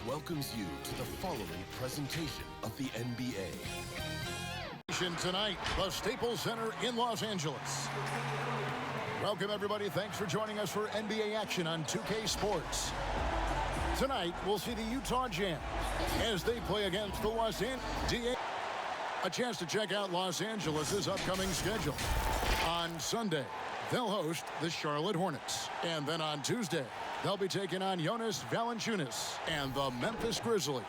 welcomes you to the following presentation of the NBA. Tonight, the Staples Center in Los Angeles. Welcome, everybody. Thanks for joining us for NBA action on 2K Sports. Tonight, we'll see the Utah Jazz as they play against the Los Angeles. A chance to check out Los Angeles' upcoming schedule. On Sunday, they'll host the Charlotte Hornets. And then on Tuesday, they'll be taking on Jonas Valanciunas and the Memphis Grizzlies.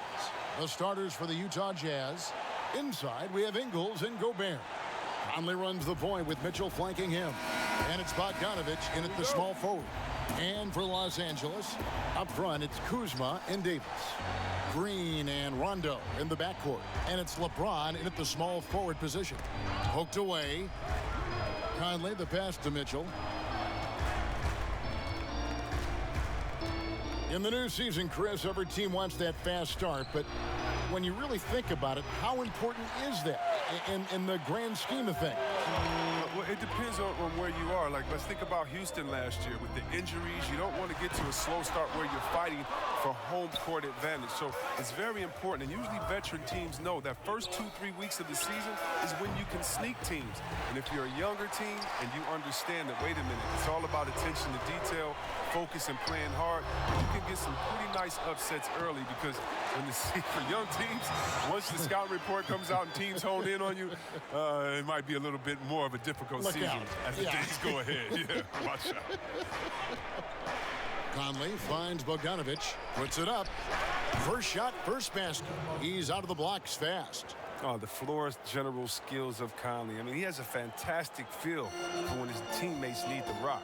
The starters for the Utah Jazz. Inside, we have Ingles and Gobert. Conley runs the point with Mitchell flanking him. And it's Bogdanović in at the small forward. And for Los Angeles, up front, it's Kuzma and Davis. Green and Rondo in the backcourt. And it's LeBron in at the small forward position. Poked away. Conley, the pass to Mitchell. In the new season, Chris, every team wants that fast start, but when you really think about it, how important is that in the grand scheme of things? Well, it depends on where you are. Like, let's think about Houston last year with the injuries. You don't want to get to a slow start where you're fighting for home court advantage. So it's very important. And usually veteran teams know that first 2-3 weeks of the season is when you can sneak teams. And if you're a younger team and you understand that, wait a minute, it's all about attention to detail, focus, and playing hard, you can get some pretty nice upsets early because when for young teams, once the scout report comes out and teams hone in on you, it might be a little bit more of a difficult season as the days go ahead. Yeah, watch out. Conley finds Bogdanović, puts it up. First shot, first basket. He's out of the blocks fast. Oh, the floor's general skills of Conley. I mean, he has a fantastic feel for when his teammates need the rock.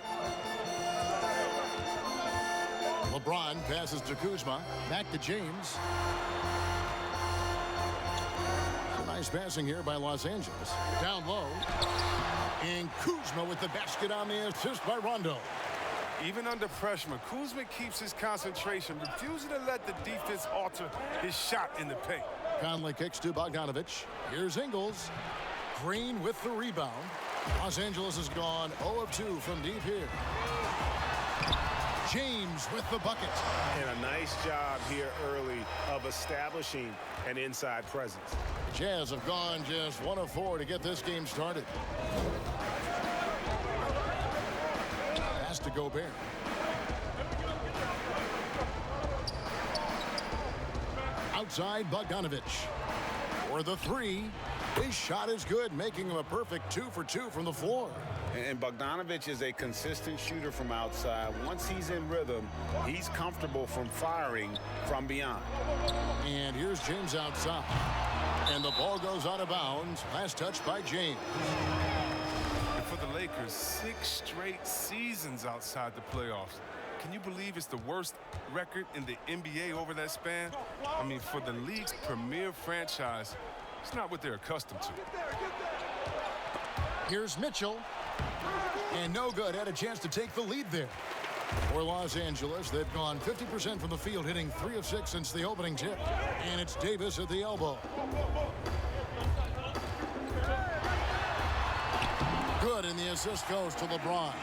LeBron passes to Kuzma. Back to James. Nice passing here by Los Angeles. Down low. And Kuzma with the basket on the assist by Rondo. Even under pressure, Kuzma keeps his concentration, refusing to let the defense alter his shot in the paint. Conley kicks to Bogdanović. Here's Ingles. Green with the rebound. Los Angeles has gone 0 of 2 from deep here. James with the bucket. And a nice job here early of establishing an inside presence. Jazz have gone just 1 of 4 to get this game started. Pass to Gobert. Outside Bogdanović. For the three. His shot is good, making him a perfect 2 for 2 from the floor. And Bogdanović is a consistent shooter from outside. Once he's in rhythm, he's comfortable from firing from beyond. And here's James outside. And the ball goes out of bounds. Last touch by James. And for the Lakers, 6 straight seasons outside the playoffs. Can you believe it's the worst record in the NBA over that span? I mean, for the league's premier franchise, it's not what they're accustomed to. Here's Mitchell. And no good. Had a chance to take the lead there. For Los Angeles, they've gone 50% from the field, hitting 3 of 6 since the opening tip. And it's Davis at the elbow. Good, and the assist goes to LeBron.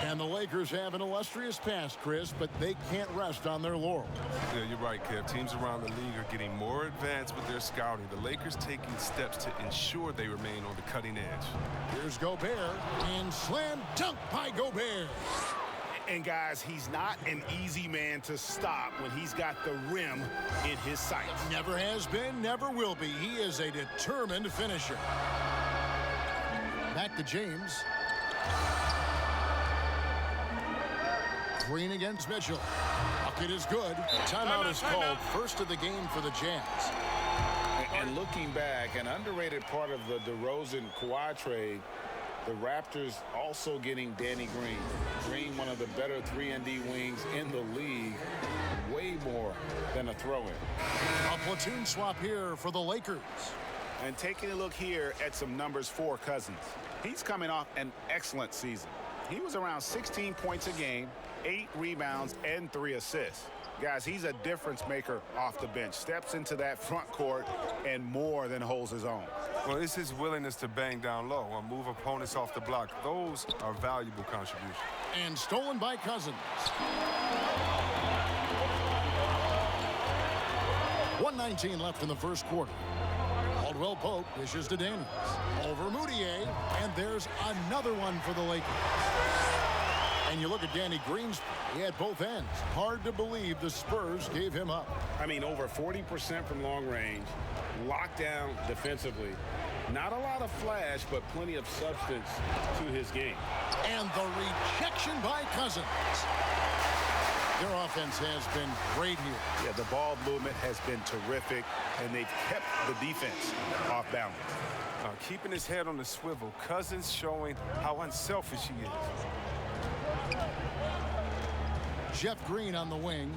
And the Lakers have an illustrious past, Chris, but they can't rest on their laurels. Yeah, you're right, Kev. Teams around the league are getting more advanced with their scouting. The Lakers taking steps to ensure they remain on the cutting edge. Here's Gobert, and slam dunk by Gobert. And guys, he's not an easy man to stop when he's got the rim in his sights. Never has been, never will be. He is a determined finisher. Back to James. Green against Mitchell. Bucket is good. Timeout is called. First of the game for the Jazz. And looking back, an underrated part of the DeRozan-Kawhi trade, the Raptors also getting Danny Green. Green, one of the better 3-and-D wings in the league. Way more than a throw-in. A platoon swap here for the Lakers. And taking a look here at some numbers for Cousins. He's coming off an excellent season. He was around 16 points a game, 8 rebounds, and 3 assists. Guys, he's a difference maker off the bench. Steps into that front court and more than holds his own. Well, it's his willingness to bang down low or move opponents off the block. Those are valuable contributions. And stolen by Cousins. 1:19 left in the first quarter. Caldwell Pope dishes to Daniels. Over Moutier, and there's another one for the Lakers. And you look at Danny Green's, he had both ends. Hard to believe the Spurs gave him up. I mean, over 40% from long range, locked down defensively. Not a lot of flash, but plenty of substance to his game. And the rejection by Cousins. Their offense has been great here. Yeah, the ball movement has been terrific, and they've kept the defense off balance. Keeping his head on the swivel, Cousins showing how unselfish he is. Jeff Green on the wing.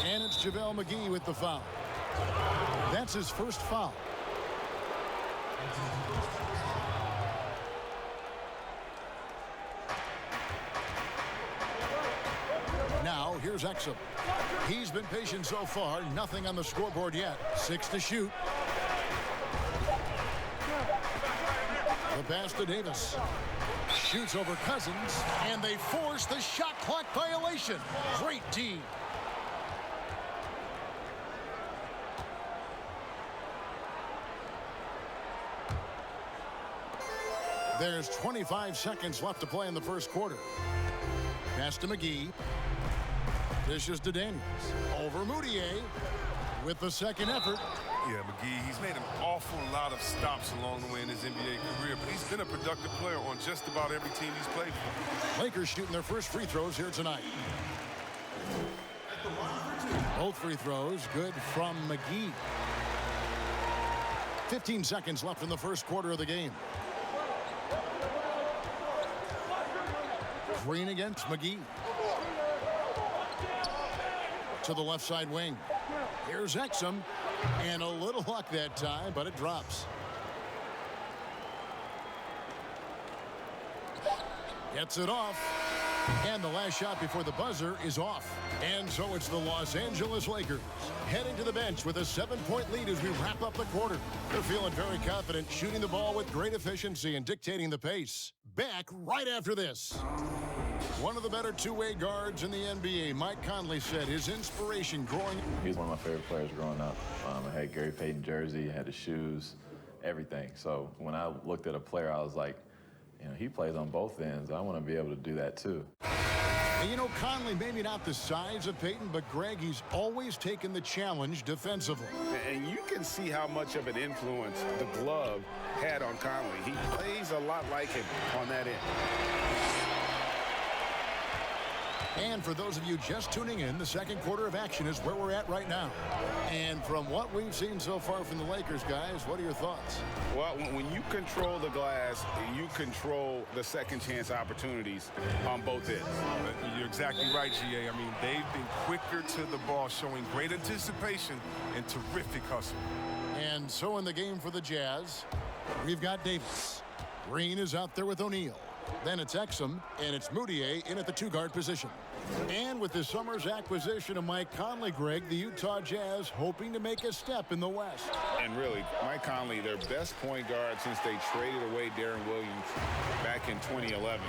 And it's JaVale McGee with the foul. That's his first foul. Now, here's Exum. He's been patient so far. Nothing on the scoreboard yet. 6 to shoot. The pass to Davis. Shoots over Cousins, and they force the shot clock violation. Great D. There's 25 seconds left to play in the first quarter. Pass to McGee. Dishes to Daniels. Over Moutier with the second effort. Yeah, McGee, he's made an awful lot of stops along the way in his NBA career, but he's been a productive player on just about every team he's played for. Lakers shooting their first free throws here tonight. Both free throws good from McGee. 15 seconds left in the first quarter of the game. Green against McGee. To the left side wing. Here's Exum. And a little luck that time, but it drops. Gets it off. And the last shot before the buzzer is off. And so it's the Los Angeles Lakers heading to the bench with a 7-point lead as we wrap up the quarter. They're feeling very confident, shooting the ball with great efficiency and dictating the pace. Back right after this. One of the better two-way guards in the NBA, Mike Conley, said his inspiration growing. He's one of my favorite players growing up. I had Gary Payton jersey, had the shoes, everything. So when I looked at a player, I was like, you know, he plays on both ends. I want to be able to do that too. And you know, Conley, maybe not the size of Payton, but Greg, he's always taken the challenge defensively. And you can see how much of an influence the glove had on Conley. He plays a lot like him on that end. And for those of you just tuning in, the second quarter of action is where we're at right now. And from what we've seen so far from the Lakers, guys, what are your thoughts? Well, when you control the glass, you control the second chance opportunities on both ends. You're exactly right, GA. I mean, they've been quicker to the ball, showing great anticipation and terrific hustle. And so in the game for the Jazz, we've got Davis. Green is out there with O'Neal. Then it's Exum, and it's Moutier in at the two-guard position. And with this summer's acquisition of Mike Conley, Greg, the Utah Jazz hoping to make a step in the West. And really, Mike Conley, their best point guard since they traded away Darren Williams back in 2011.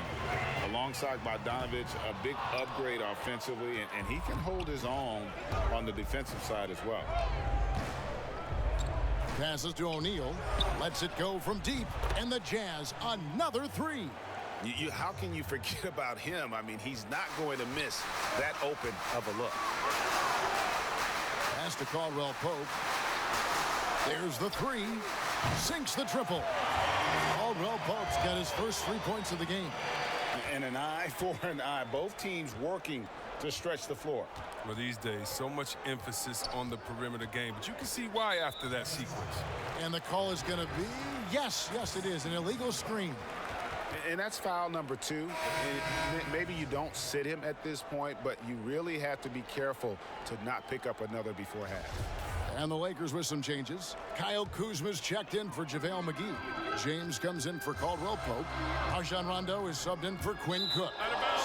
Alongside Bogdanovich, a big upgrade offensively, and he can hold his own on the defensive side as well. Passes to O'Neal, lets it go from deep, and the Jazz another three. How can you forget about him? I mean, he's not going to miss that open of a look. Pass to Caldwell Pope. There's the three. Sinks the triple. Caldwell Pope's got his first 3 points of the game. And an eye for an eye. Both teams working to stretch the floor. Well, these days, so much emphasis on the perimeter game, but you can see why after that sequence. And the call is going to be, yes, it is, an illegal screen. And that's foul number 2. And maybe you don't sit him at this point, but you really have to be careful to not pick up another before half. And the Lakers with some changes. Kyle Kuzma's checked in for JaVale McGee. James comes in for Caldwell Pope. Rajon Rondo is subbed in for Quinn Cook.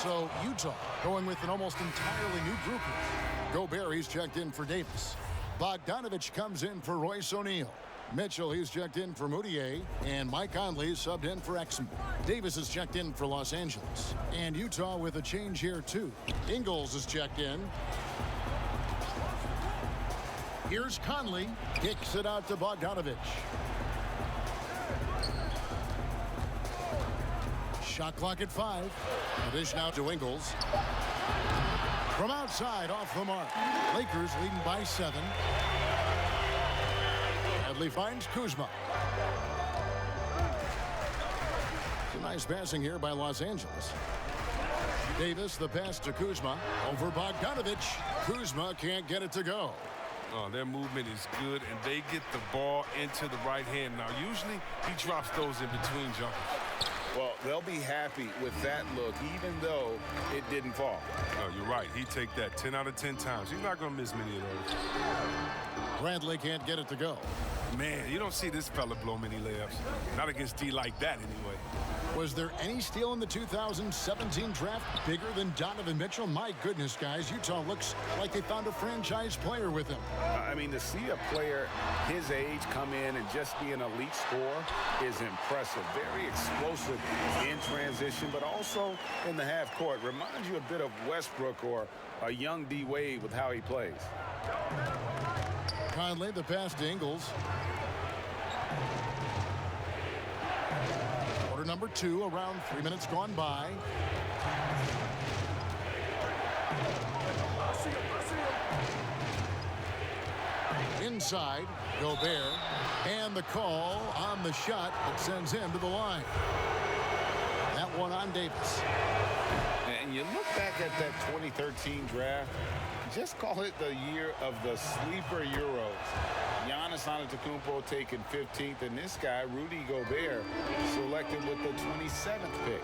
So Utah going with an almost entirely new grouping. Gobert, he's checked in for Davis. Bogdanovich comes in for Royce O'Neal. Mitchell, he's checked in for Moutier. And Mike Conley is subbed in for Exum. Davis is checked in for Los Angeles. And Utah with a change here, too. Ingles is checked in. Here's Conley. Kicks it out to Bogdanovich. Shot clock at 5. The dish now to Ingles. From outside, off the mark. Lakers leading by 7. Bradley finds Kuzma. Some nice passing here by Los Angeles. Davis, the pass to Kuzma. Over Bogdanovich. Kuzma can't get it to go. Oh, their movement is good, and they get the ball into the right hand. Now, usually he drops those in between jumpers. Well, they'll be happy with that look, even though it didn't fall. Oh, you're right. He'd take that 10 out of 10 times. He's not going to miss many of those. Bradley can't get it to go. Man, you don't see this fella blow many layups. Not against D like that, anyway. Was there any steal in the 2017 draft bigger than Donovan Mitchell? My goodness, guys, Utah looks like they found a franchise player with him. I mean, to see a player his age come in and just be an elite scorer is impressive. Very explosive in transition, but also in the half court. Reminds you a bit of Westbrook or a young D Wade with how he plays. Conley, the pass to Ingles. Quarter number 2, around 3 minutes gone by. Inside, Gobert, and the call on the shot that sends him to the line. That one on Davis. And you look back at that 2013 draft, just call it the year of the sleeper Euros. Giannis Antetokounmpo taken 15th, and this guy, Rudy Gobert, selected with the 27th pick.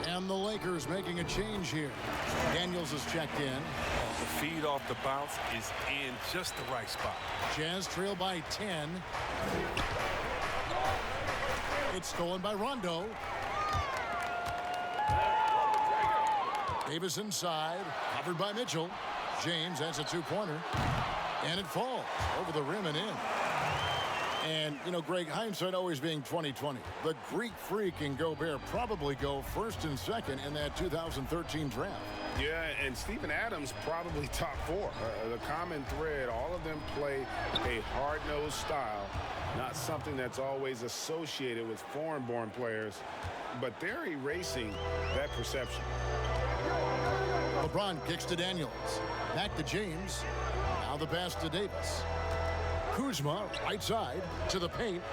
And the Lakers making a change here. Daniels is checked in. The feed off the bounce is in just the right spot. Jazz trail by 10. It's stolen by Rondo. Davis inside, covered by Mitchell. James has a 2-pointer, and it falls over the rim and in. And, you know, Greg, hindsight always being 20/20. The Greek Freak and Gobert probably go first and second in that 2013 draft. Yeah, and Steven Adams probably top 4. The common thread, all of them play a hard-nosed style, not something that's always associated with foreign-born players, but they're erasing that perception. LeBron kicks to Daniels. Back to James. Now the pass to Davis. Kuzma, right side, to the paint.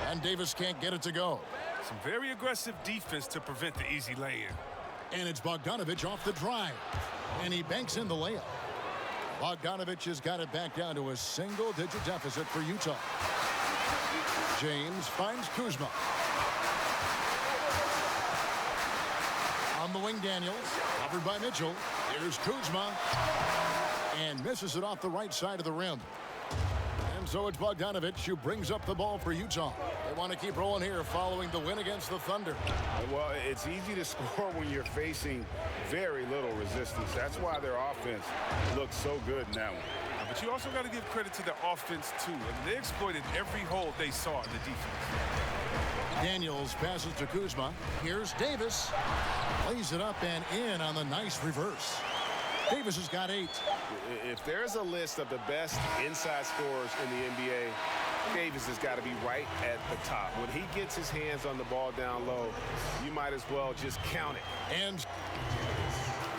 And Davis can't get it to go. Some very aggressive defense to prevent the easy lay-in. And it's Bogdanovich off the drive. And he banks in the layup. Bogdanovich has got it back down to a single-digit deficit for Utah. James finds Kuzma. On the wing, Daniels, covered by Mitchell. Here's Kuzma, and misses it off the right side of the rim. And so it's Bogdanovich who brings up the ball for Utah. They want to keep rolling here following the win against the Thunder. Well, it's easy to score when you're facing very little resistance. That's why their offense looks so good in that one. But you also got to give credit to their offense, too. I mean, they exploited every hole they saw in the defense. Daniels passes to Kuzma. Here's Davis. Lays it up and in on the nice reverse. Davis has got 8. If there's a list of the best inside scorers in the NBA, Davis has got to be right at the top. When he gets his hands on the ball down low, you might as well just count it. And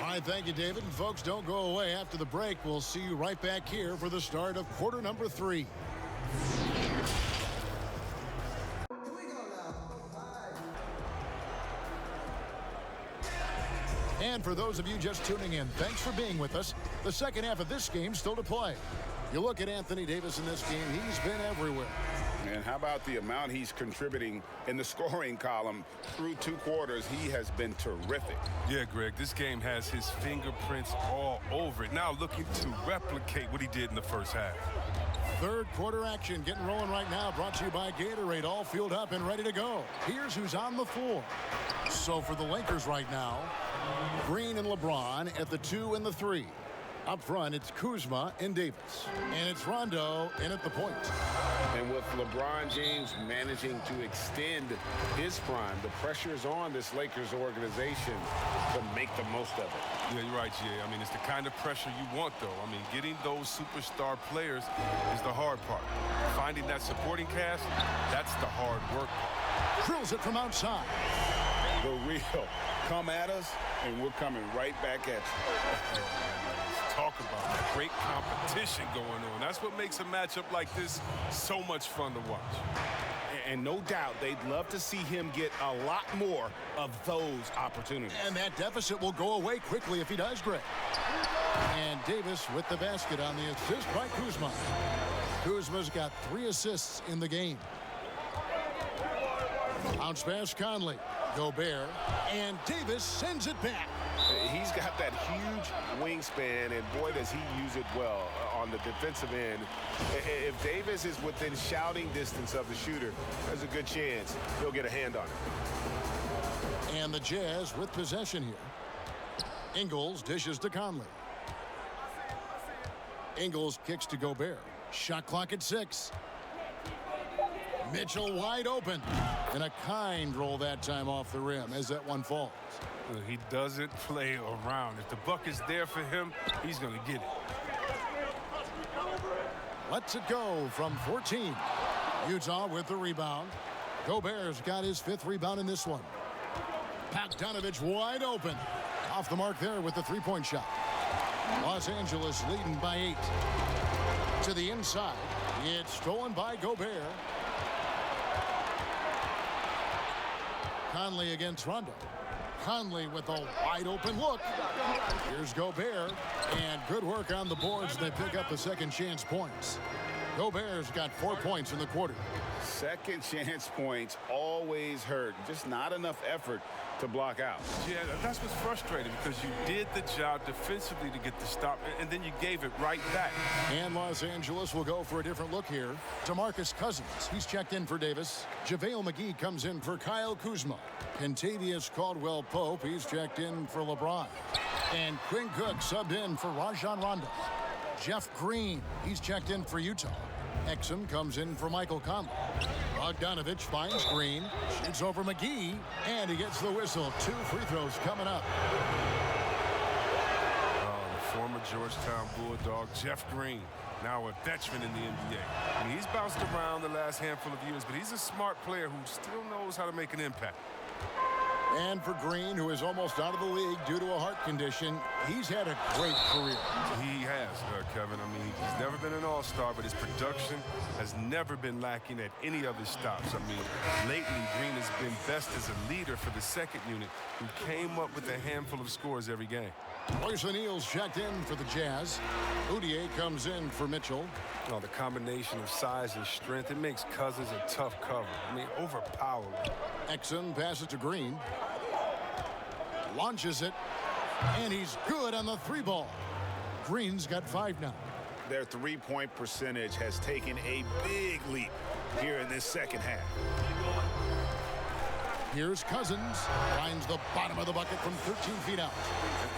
all right, thank you, David. And folks, don't go away. After the break, we'll see you right back here for the start of quarter number 3. And for those of you just tuning in, thanks for being with us. The second half of this game still to play. You look at Anthony Davis in this game, he's been everywhere. And how about the amount he's contributing in the scoring column through 2 quarters? He has been terrific. Yeah, Greg, this game has his fingerprints all over it. Now looking to replicate what he did in the first half. Third quarter action getting rolling right now, brought to you by Gatorade, all fueled up and ready to go. Here's who's on the floor. So for the Lakers right now, Green and LeBron at the 2 and the 3. Up front, it's Kuzma and Davis. And it's Rondo in at the point. And with LeBron James managing to extend his prime, the pressure is on this Lakers organization to make the most of it. Yeah, you're right, Jay. I mean, it's the kind of pressure you want, though. I mean, getting those superstar players is the hard part. Finding that supporting cast, that's the hard work. Drills it from outside. The real come at us, and we're coming right back at you. Talk about great competition going on. That's what makes a matchup like this so much fun to watch. And no doubt they'd love to see him get a lot more of those opportunities. And that deficit will go away quickly if he does, Greg. And Davis with the basket on the assist by Kuzma. Kuzma's got 3 assists in the game. Bounce pass Conley. Gobert. And Davis sends it back. He's got that huge wingspan, and boy, does he use it well on the defensive end. If Davis is within shouting distance of the shooter, there's a good chance he'll get a hand on it. And the Jazz with possession here. Ingles dishes to Conley. Ingles kicks to Gobert. Shot clock at 6. Mitchell wide open. And a kind roll that time off the rim as that one falls. He doesn't play around. If the buck is there for him, he's going to get it. Lets it go from 14. Utah with the rebound. Gobert's got his 5th rebound in this one. Bogdanovich wide open. Off the mark there with the 3-point shot. Los Angeles leading by 8. To the inside. It's stolen by Gobert. Conley against Rondo. Conley with a wide open look. Here's Gobert. And good work on the boards. They pick up the second chance points. Gobert's got 4 points in the quarter. Second chance points always hurt. Just not enough effort to block out. Yeah, that's what's frustrating, because you did the job defensively to get the stop, and then you gave it right back. And Los Angeles will go for a different look here. DeMarcus Cousins, he's checked in for Davis. JaVale McGee comes in for Kyle Kuzma. Kentavious Caldwell-Pope, he's checked in for LeBron. And Quinn Cook subbed in for Rajon Rondo. Jeff Green, he's checked in for Utah. Exum comes in for Michael Conley. Bogdanovich finds Green, shoots over McGee, and he gets the whistle. 2 free throws coming up. The former Georgetown Bulldog, Jeff Green, now a veteran in the NBA. I mean, he's bounced around the last handful of years, but he's a smart player who still knows how to make an impact. And for Green, who is almost out of the league due to a heart condition, he's had a great career. He has, Kevin. I mean, he's never been an all-star, but his production has never been lacking at any of his stops. I mean, lately, Green has been best as a leader for the second unit, who came up with a handful of scores every game. Royce O'Neal's checked in for the Jazz. Udier comes in for Mitchell. Oh, the combination of size and strength, it makes Cousins a tough cover. I mean, overpowering. Exum passes to Green. Launches it. And he's good on the 3-ball. Green's got 5 now. Their 3-point percentage has taken a big leap here in this second half. Here's Cousins. Finds the bottom of the bucket from 13 feet out.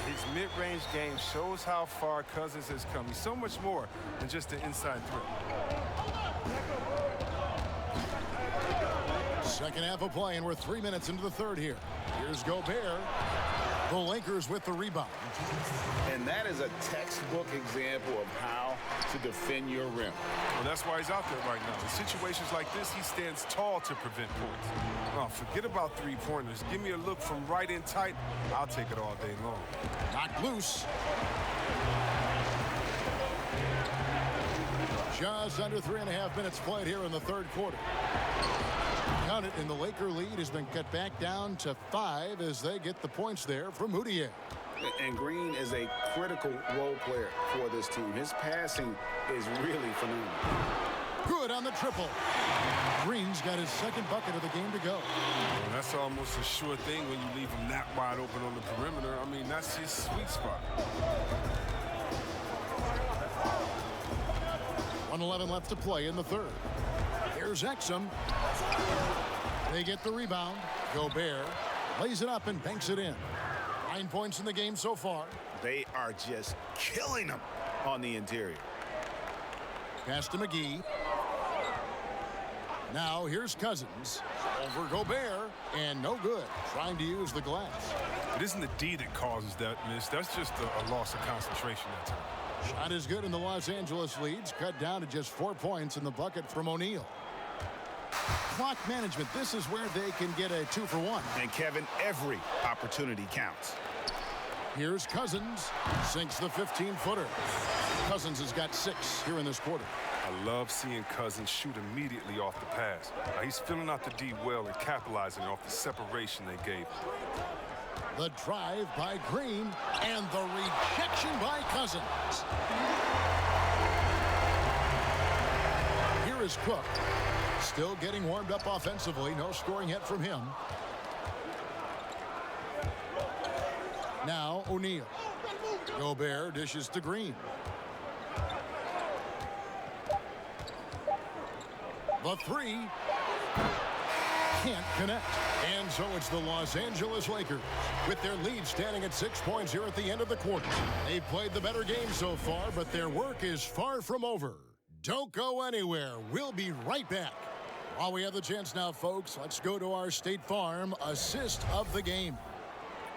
His mid-range game shows how far Cousins has come. He's so much more than just an inside threat. Second half of play, and we're 3 minutes into the third here. Here's Gobert. The Lakers with the rebound. And that is a textbook example of how to defend your rim. Well, that's why he's out there right now. In situations like this, he stands tall to prevent points. Oh, forget about three-pointers. Give me a look from right in tight. I'll take it all day long. Knocked loose. Just under 3.5 minutes played here in the third quarter. Count it, and the Laker lead has been cut back down to 5 as they get the points there from Udier. And Green is a critical role player for this team. His passing is really phenomenal. Good on the triple. Green's got his second bucket of the game to go. Well, that's almost a sure thing when you leave him that wide open on the perimeter. I mean, that's his sweet spot. 1:11 left to play in the third. Here's Exum. They get the rebound. Gobert lays it up and banks it in. 9 points in the game so far. They are just killing them on the interior. Pass to McGee. Now here's Cousins. Over Gobert, and no good. Trying to use the glass. It isn't the D that causes that miss. That's just a loss of concentration that time. Shot is good, and the Los Angeles leads cut down to just 4 points in the bucket from O'Neal. Clock management, this is where they can get a 2-for-1. And Kevin, every opportunity counts. Here's Cousins, sinks the 15-footer. Cousins has got 6 here in this quarter. I love seeing Cousins shoot immediately off the pass. He's filling out the D well and capitalizing off the separation they gave him. The drive by Green, and the rejection by Cousins. Here is Cook. Still getting warmed up offensively. No scoring yet from him. Now O'Neal. Gobert dishes to Green. The 3 can't connect. And so it's the Los Angeles Lakers with their lead standing at 6 points here at the end of the quarter. They've played the better game so far, but their work is far from over. Don't go anywhere. We'll be right back. While we have the chance now, folks, let's go to our State Farm assist of the game.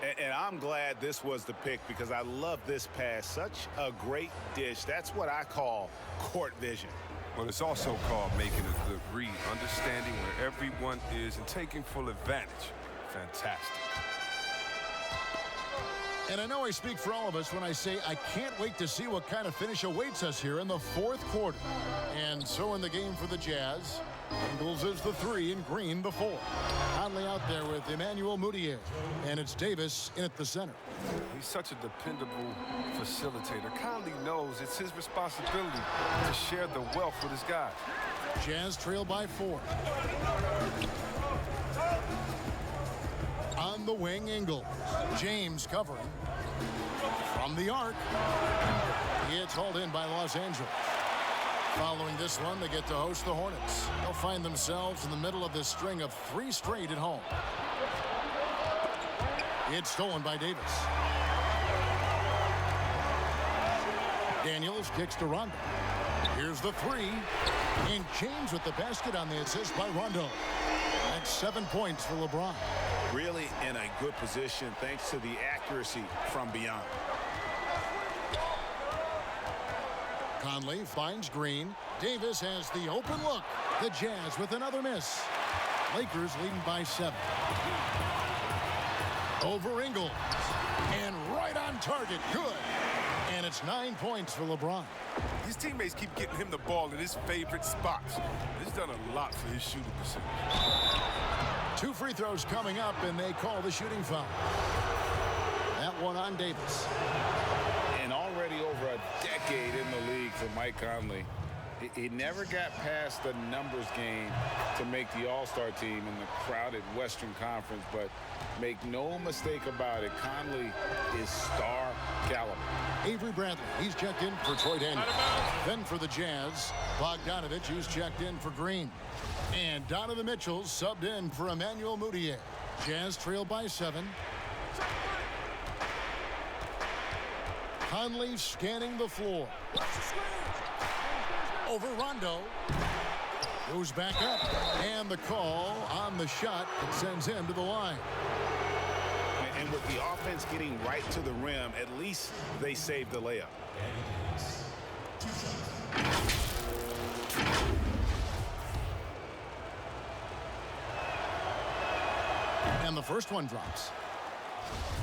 And I'm glad this was the pick because I love this pass. Such a great dish. That's what I call court vision. Well, it's also called making a good read, understanding where everyone is and taking full advantage. Fantastic. And I know I speak for all of us when I say I can't wait to see what kind of finish awaits us here in the 4th quarter. And so in the game for the Jazz, Ingles is the 3 and Green the 4. Conley out there with Emmanuel Mudiay, and it's Davis in at the center. He's such a dependable facilitator. Conley knows it's his responsibility to share the wealth with his guys. Jazz trail by 4. On the wing, Ingles. James covering. From the arc. It's hauled in by Los Angeles. Following this one, they get to host the Hornets. They'll find themselves in the middle of this string of 3 straight at home. It's stolen by Davis. Daniels kicks to Rondo. Here's the 3. And James with the basket on the assist by Rondo. That's 7 points for LeBron. Really in a good position thanks to the accuracy from beyond. Conley finds Green. Davis has the open look. The Jazz with another miss. Lakers leading by 7. Over Ingles. And right on target. Good. And it's 9 points for LeBron. His teammates keep getting him the ball in his favorite spots. He's done a lot for his shooting percentage. 2 free throws coming up, and they call the shooting foul. That one on Davis. And already over a decade in the league for Mike Conley. He never got past the numbers game to make the All-Star team in the crowded Western Conference, but make no mistake about it, Conley is star caliber. Avery Bradley, he's checked in for Troy Daniels. Then for the Jazz, Bogdanovich, who's checked in for Green. And Donovan Mitchell subbed in for Emmanuel Mudiay. Jazz trail by 7. Conley scanning the floor. Over Rondo. Goes back up. And the call on the shot that sends him to the line. And with the offense getting right to the rim, at least they saved the layup. And the first one drops.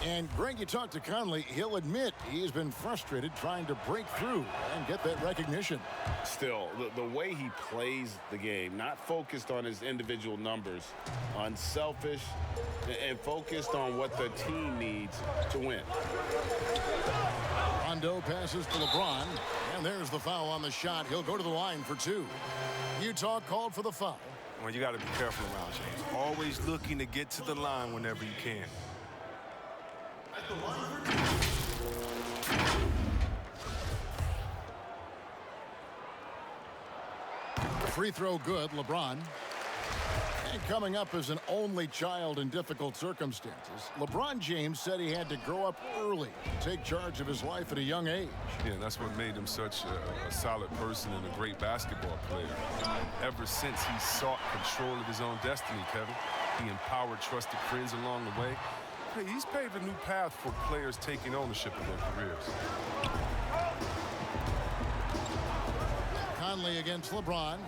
And Greg, you talk to Conley, he'll admit he's been frustrated trying to break through and get that recognition. Still, the way he plays the game, not focused on his individual numbers, unselfish, and focused on what the team needs to win. Rondo passes to LeBron, and there's the foul on the shot. He'll go to the line for 2. Utah called for the foul. Well, you got to be careful around James. Always looking to get to the line whenever you can. Free throw good, LeBron. And coming up as an only child in difficult circumstances, LeBron James said he had to grow up early, take charge of his life at a young age. Yeah, that's what made him such a solid person and a great basketball player. Ever since he sought control of his own destiny, Kevin, he empowered trusted friends along the way. Hey, he's paved a new path for players taking ownership of their careers. Conley against LeBron.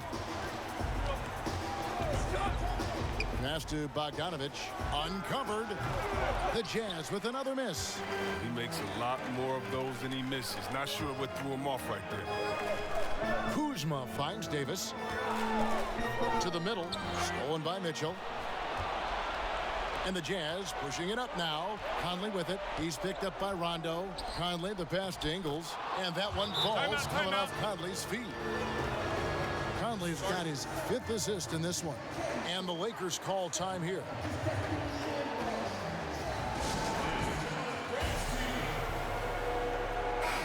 Pass to Bogdanovich. Uncovered. The Jazz with another miss. He makes a lot more of those than he misses. Not sure what threw him off right there. Kuzma finds Davis. To the middle. Stolen by Mitchell. And the Jazz pushing it up now. Conley with it. He's picked up by Rondo. Conley the pass to Ingles. And that one falls coming off Conley's feet. Conley's got his 5th assist in this one. And the Lakers call time here.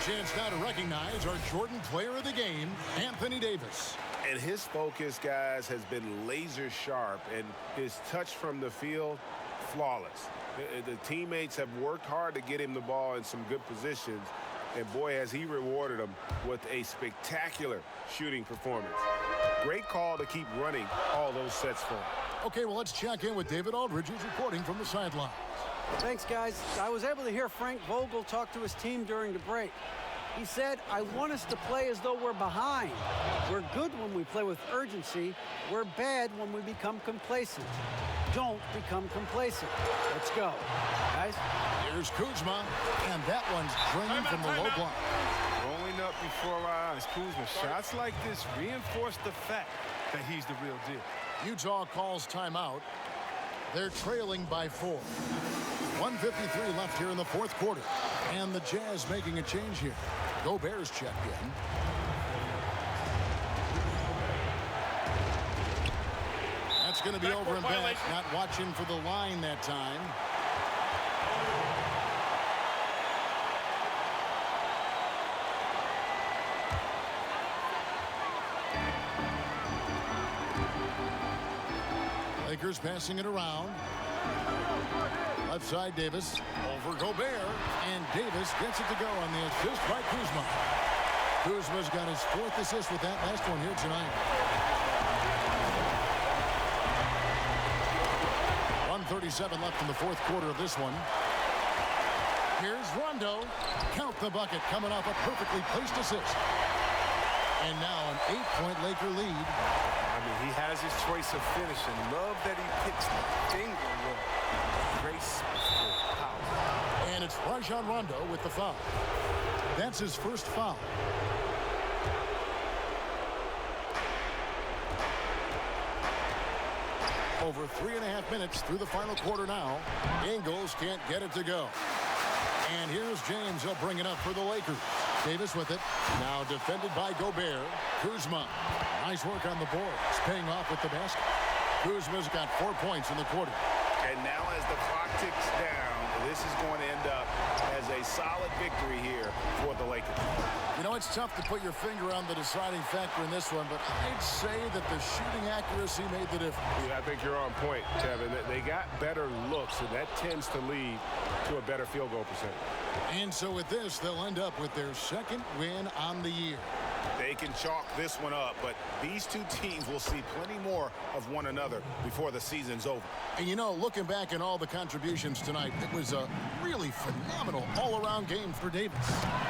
Chance now to recognize our Jordan player of the game, Anthony Davis. And his focus, guys, has been laser sharp, and his touch from the field, flawless. The teammates have worked hard to get him the ball in some good positions, and boy, has he rewarded them with a spectacular shooting performance. Great call to keep running all those sets for him. Okay, well, let's check in with David Aldridge, who's reporting from the sideline. Thanks, guys. I was able to hear Frank Vogel talk to his team during the break. He said, I want us to play as though we're behind. We're good when we play with urgency. We're bad when we become complacent. Don't become complacent. Let's go. Guys? Here's Kuzma, and that one's drained from the low block. Rolling up before our eyes. Kuzma, shots like this reinforce the fact that he's the real deal. Utah calls timeout. They're trailing by 4. 1:53 left here in the 4th quarter. And the Jazz making a change here. Gobert's checked in. That's going to be over and back. Not watching for the line that time. Lakers passing it around. Left side, Davis. Over Gobert. And Davis gets it to go on the assist by Kuzma. Kuzma's got his 4th assist with that last one here tonight. 1:37 left in the 4th quarter of this one. Here's Rondo. Count the bucket, coming off a perfectly placed assist. And now an 8-point Laker lead. I mean, he has his choice of finishing. Love that he picks the finger well. Grace before power. And it's Rajon Rondo with the foul. That's his first foul. Over 3.5 minutes through the final quarter now. Ingles can't get it to go. And here's James. He'll bring it up for the Lakers. Davis with it. Now defended by Gobert. Kuzma. Nice work on the boards. Paying off with the basket. Kuzma's got 4 points in the quarter. And now as the clock ticks down, this is going to end up as a solid victory here for the Lakers. You know, it's tough to put your finger on the deciding factor in this one, but I'd say that the shooting accuracy made the difference. Yeah, I think you're on point, Kevin. They got better looks, and that tends to lead to a better field goal percentage. And so with this, they'll end up with their 2nd win on the year. They can chalk this one up, but these two teams will see plenty more of one another before the season's over. And you know, looking back at all the contributions tonight, it was a really phenomenal all-around game for Davis.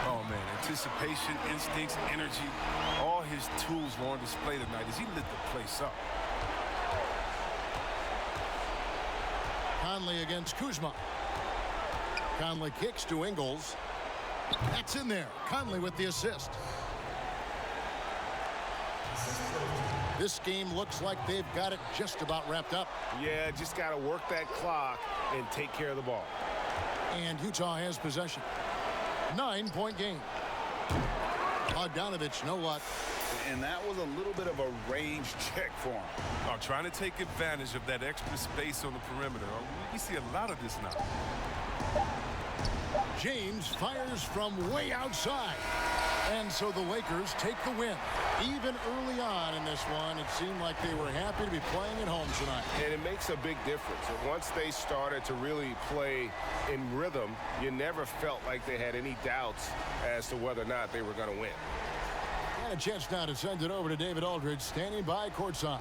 Oh, man, anticipation, instincts, energy, all his tools were on display tonight as he lit the place up. Conley against Kuzma. Conley kicks to Ingles. That's in there. Conley with the assist. This game looks like they've got it just about wrapped up. Yeah, just got to work that clock and take care of the ball. And Utah has possession. 9-point game. Bogdanovich, no luck. And that was a little bit of a range check for him. Oh, trying to take advantage of that extra space on the perimeter. Oh, we see a lot of this now. James fires from way outside. And so the Lakers take the win. Even early on in this one, it seemed like they were happy to be playing at home tonight. And it makes a big difference. And once they started to really play in rhythm, you never felt like they had any doubts as to whether or not they were going to win. And a chance now to send it over to David Aldridge, standing by courtside.